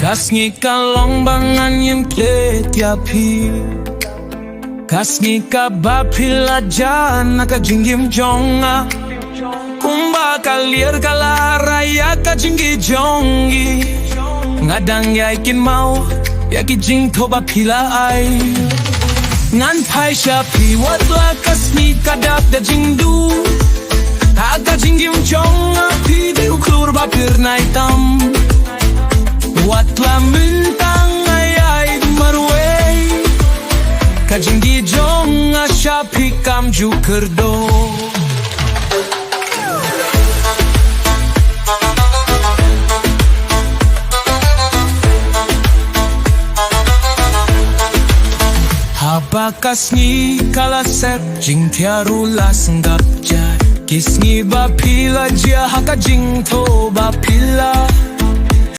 Kasngi kalong bangan yim klet ya pi Kasngi ka bapila jana ka jingim jonga Kumba kalir kalara ya ka jingi jongi Ngadang ya ikin mau ya ki jing toba pila ai Ngan pai shapi watla kasngi ka dap da jingdu Aga jingim jonga pi di uklur bapir naitam Watla mintang ayay marway Kajingi jong asya pikam jukerdo Habakas ni kalasep jing tiarula senggap jay Kisngi bapila jia haka jing to bapila